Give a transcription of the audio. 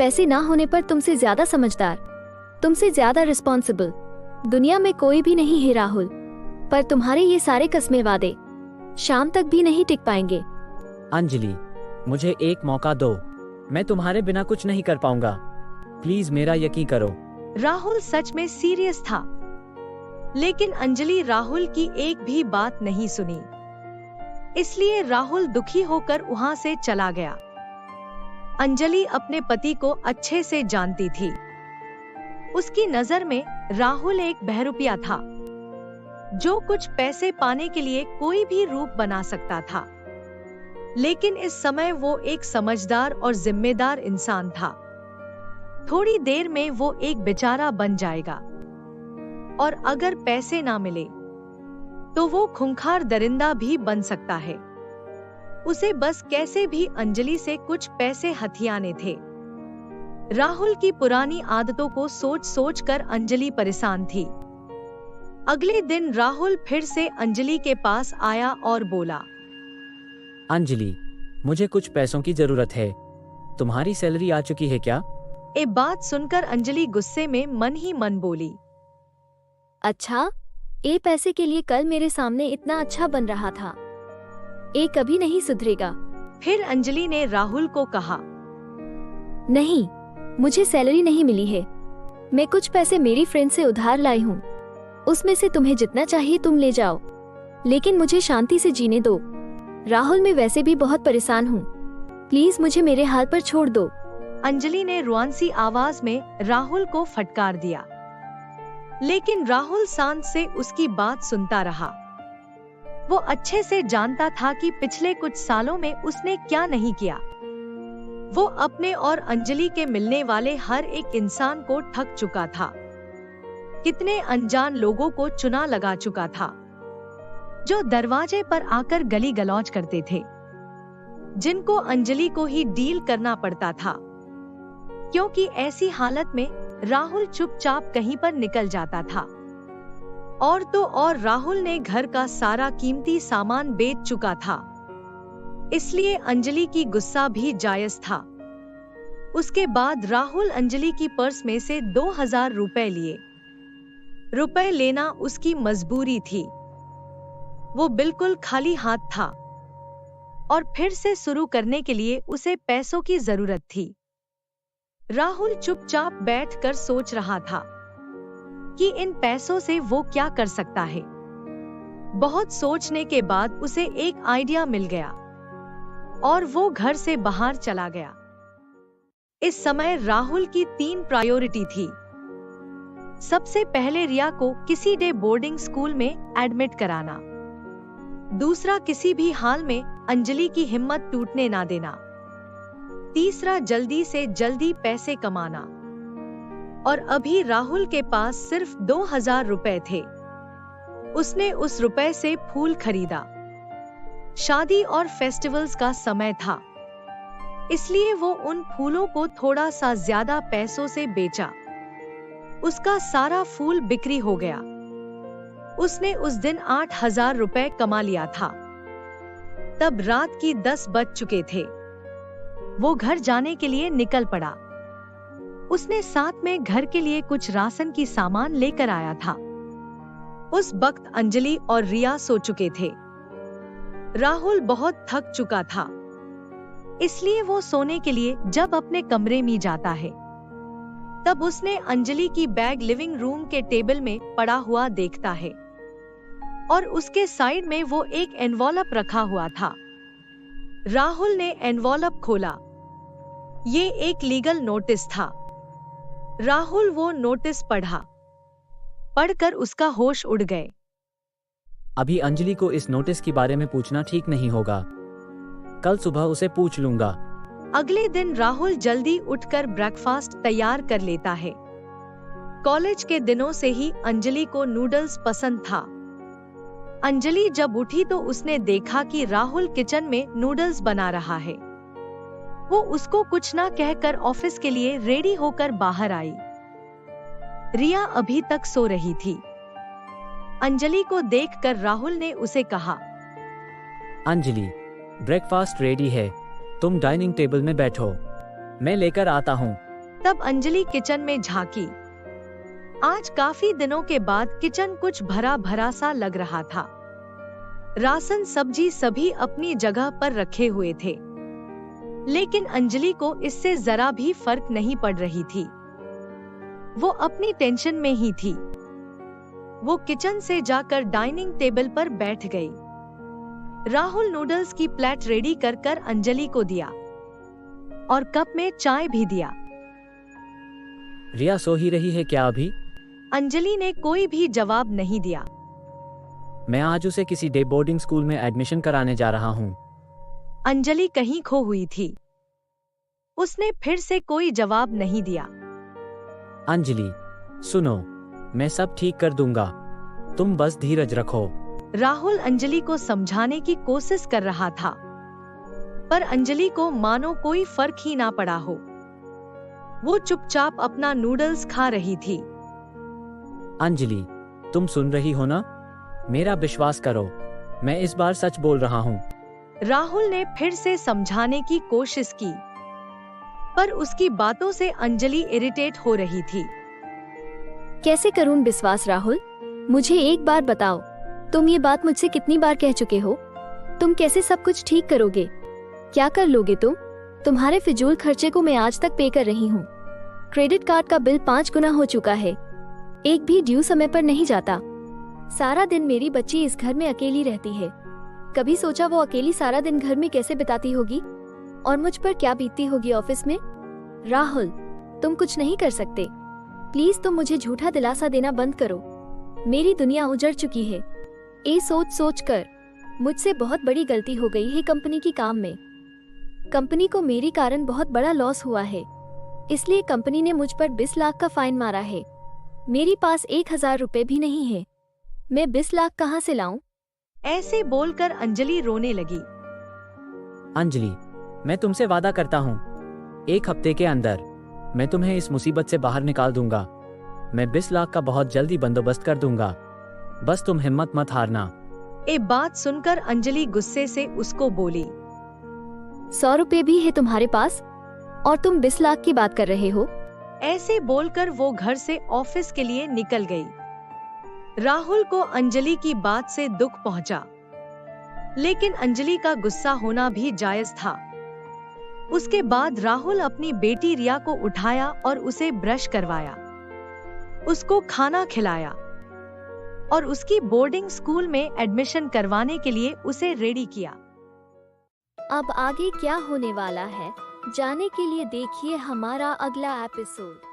पैसे ना होने पर तुमसे ज्यादा समझदार, तुमसे ज्यादा रिस्पॉन्सिबल दुनिया में कोई भी नहीं है राहुल। पर तुम्हारे ये सारे कस्मे वादे शाम तक भी नहीं टिक पाएंगे। अंजलि, मुझे एक मौका दो, मैं तुम्हारे बिना कुछ नहीं कर पाऊंगा, प्लीज मेरा यकीन करो। राहुल सच में सीरियस था, लेकिन अंजलि राहुल की एक भी बात नहीं सुनी। इसलिए राहुल दुखी होकर वहां से चला गया। अंजलि अपने पति को अच्छे से जानती थी। उसकी नजर में राहुल एक बहरूपिया था, जो कुछ पैसे पाने के लिए कोई भी रूप बना सकता था। लेकिन इस समय वो एक समझदार और जिम्मेदार इंसान था। थोड़ी देर में वो एक बेचारा बन जाएगा, और अगर पैसे ना मिले तो वो खूंखार दरिंदा भी बन सकता है। उसे बस कैसे भी अंजलि से कुछ पैसे हथियाने थे। राहुल की पुरानी आदतों को सोच सोच कर अंजलि परेशान थी। अगले दिन राहुल फिर से अंजलि के पास आया और बोला, अंजलि, मुझे कुछ पैसों की जरूरत है, तुम्हारी सैलरी आ चुकी है क्या? ये बात सुनकर अंजलि गुस्से में मन ही मन बोली, अच्छा, ये पैसे के लिए कल मेरे सामने इतना अच्छा बन रहा था, ये कभी नहीं सुधरेगा। फिर अंजलि ने राहुल को कहा, नहीं, मुझे सैलरी नहीं मिली है, मैं कुछ पैसे मेरी फ्रेंड से उधार लाई हूँ, उसमें से तुम्हें जितना चाहिए तुम ले जाओ, लेकिन मुझे शांति से जीने दो। राहुल, मैं वैसे भी बहुत परेशान हूँ, प्लीज मुझे मेरे हाल पर छोड़ दो। अंजलि ने रुआंसी आवाज में राहुल को फटकार दिया, लेकिन राहुल शांत से उसकी बात सुनता रहा। वो अच्छे से जानता था कि पिछले कुछ सालों में उसने क्या नहीं किया। वो अपने और अंजलि के मिलने वाले हर एक इंसान को ठग चुका था। कितने अनजान लोगों को चुना लगा चुका था, जो दरवाजे पर आकर गली गलौज करते थे, जिनको अंजलि को ही डील करना पड़ता था, क्योंकि ऐसी हालत में राहुल चुपचाप कहीं पर निकल जाता था। और तो और राहुल ने घर का सारा कीमती सामान बेच चुका था, इसलिए अंजलि की गुस्सा भी जायज था। उसके बाद राहुल अंजलि की पर्स में से 2000 रुपए लिए। रुपए लेना उसकी मजबूरी थी। वो बिल्कुल खाली हाथ था और फिर से शुरू करने के लिए उसे पैसों की जरूरत थी। राहुल चुपचाप बैठकर सोच रहा था कि इन पैसों से वो क्या कर सकता है। बहुत सोचने के बाद उसे एक आइडिया मिल गया और वो घर से बाहर चला गया। इस समय राहुल की 3 प्रायोरिटी थी। सबसे पहले रिया को किसी डे बोर्डिंग स्कूल में एडमिट कराना। दूसरा, किसी भी हाल में अंजलि की हिम्मत टूटने ना देना। तीसरा, जल्दी से जल्दी पैसे कमाना। और अभी राहुल के पास सिर्फ 2000 रुपए थे। उसने उस रुपए से फूल खरीदा। शादी और फेस्टिवल्स का समय था, इसलिए वो उन फूलों को थोड़ा सा ज्यादा पैसों से बेचा। उसका सारा फूल बिक्री हो गया। उसने उस दिन 8000 रुपए कमा लिया था। तब रात की 10 बज चुके थे। वो घर जाने के लिए निकल पड़ा। उसने साथ में घर के लिए कुछ राशन की सामान लेकर आया था। उस वक्त अंजलि और रिया सो चुके थे। राहुल बहुत थक चुका था, इसलिए वो सोने के लिए जब अपने कमरे में जाता है, तब उसने अंजलि की बैग लिविंग रूम के टेबल में पड़ा हुआ देखता है और उसके साइड में वो एक एनवॉलप रखा हुआ था। राहुल ने एनवॉलप खोला। ये एक लीगल नोटिस था। राहुल वो नोटिस पढ़ा। पढ़कर उसका होश उड़ गए। अभी अंजलि को इस नोटिस के बारे में पूछना ठीक नहीं होगा, कल सुबह उसे पूछ लूंगा। अगले दिन राहुल जल्दी उठकर ब्रेकफास्ट तैयार कर लेता है। कॉलेज के दिनों से ही अंजलि को नूडल्स पसंद था। अंजलि जब उठी तो उसने देखा कि राहुल किचन में नूडल्स बना रहा है। वो उसको कुछ ना कहकर ऑफिस के लिए रेडी होकर बाहर आई। रिया अभी तक सो रही थी। अंजलि को देखकर राहुल ने उसे कहा, अंजलि, ब्रेकफास्ट रेडी है, तुम डाइनिंग टेबल में बैठो, मैं लेकर आता हूँ। तब अंजलि किचन में झांकी। आज काफी दिनों के बाद किचन कुछ भरा भरा सा लग रहा था। राशन सब्जी सभी अपनी जगह पर रखे हुए थे, लेकिन अंजलि को इससे जरा भी फर्क नहीं पड़ रही थी। वो अपनी टेंशन में ही थी। वो किचन से जाकर डाइनिंग टेबल पर बैठ गई। राहुल नूडल्स की प्लेट रेडी कर अंजलि को दिया और कप में चाय भी दिया। रिया सो ही रही है क्या अभी? अंजलि ने कोई भी जवाब नहीं दिया। मैं आज उसे किसी डे बोर्डिंग स्कूल में एडमिशन कराने जा रहा हूँ। अंजलि कहीं खो हुई थी। उसने फिर से कोई जवाब नहीं दिया। अंजलि सुनो, मैं सब ठीक कर दूंगा, तुम बस धीरज रखो। राहुल अंजलि को समझाने की कोशिश कर रहा था, पर अंजलि को मानो कोई फर्क ही ना पड़ा हो। वो चुपचाप अपना नूडल्स खा रही थी। अंजलि तुम सुन रही हो ना? मेरा विश्वास करो, मैं इस बार सच बोल रहा हूँ। राहुल ने फिर से समझाने की कोशिश की, पर उसकी बातों से अंजलि इरिटेट हो रही थी। कैसे करूं विश्वास राहुल? मुझे एक बार बताओ, तुम ये बात मुझसे कितनी बार कह चुके हो? तुम कैसे सब कुछ ठीक करोगे? क्या कर लोगे तुम? तुम्हारे फिजूल खर्चे को मैं आज तक पे कर रही हूँ। क्रेडिट कार्ड का बिल 5 गुना हो चुका है। एक भी ड्यू समय पर नहीं जाता। सारा दिन मेरी बच्ची इस घर में अकेली रहती है। कभी सोचा वो अकेली सारा दिन घर में कैसे बिताती होगी और मुझ पर क्या बीतती होगी ऑफिस में? राहुल, तुम कुछ नहीं कर सकते। प्लीज तुम मुझे झूठा दिलासा देना बंद करो। मेरी दुनिया उजड़ चुकी है। ये सोच सोच कर मुझसे बहुत बड़ी गलती हो गई है कंपनी की काम में। कंपनी को मेरी कारण बहुत बड़ा लॉस हुआ है, इसलिए कंपनी ने मुझ पर 20 लाख का फाइन मारा है। मेरे पास 1000 रुपए भी नहीं है। मैं 20 लाख कहाँ से लाऊं? ऐसे बोलकर अंजलि रोने लगी। अंजलि, मैं तुमसे वादा करता हूँ, 1 हफ्ते के अंदर मैं तुम्हें इस मुसीबत से बाहर निकाल दूंगा। मैं 20 लाख का बहुत जल्दी बंदोबस्त कर दूंगा। बस तुम हिम्मत मत हारना। ये बात सुनकर अंजलि गुस्से से उसको बोली, 100 रुपए भी है तुम्हारे पास और तुम 20 लाख की बात कर रहे हो? ऐसे बोलकर वो घर से ऑफिस के लिए निकल गई। राहुल को अंजलि की बात से दुख पहुंचा, लेकिन अंजलि का गुस्सा होना भी जायज था। उसके बाद राहुल अपनी बेटी रिया को उठाया और उसे ब्रश करवाया, उसको खाना खिलाया और उसकी बोर्डिंग स्कूल में एडमिशन करवाने के लिए उसे रेडी किया। अब आगे क्या होने वाला है, जानने के लिए देखिए हमारा अगला एपिसोड।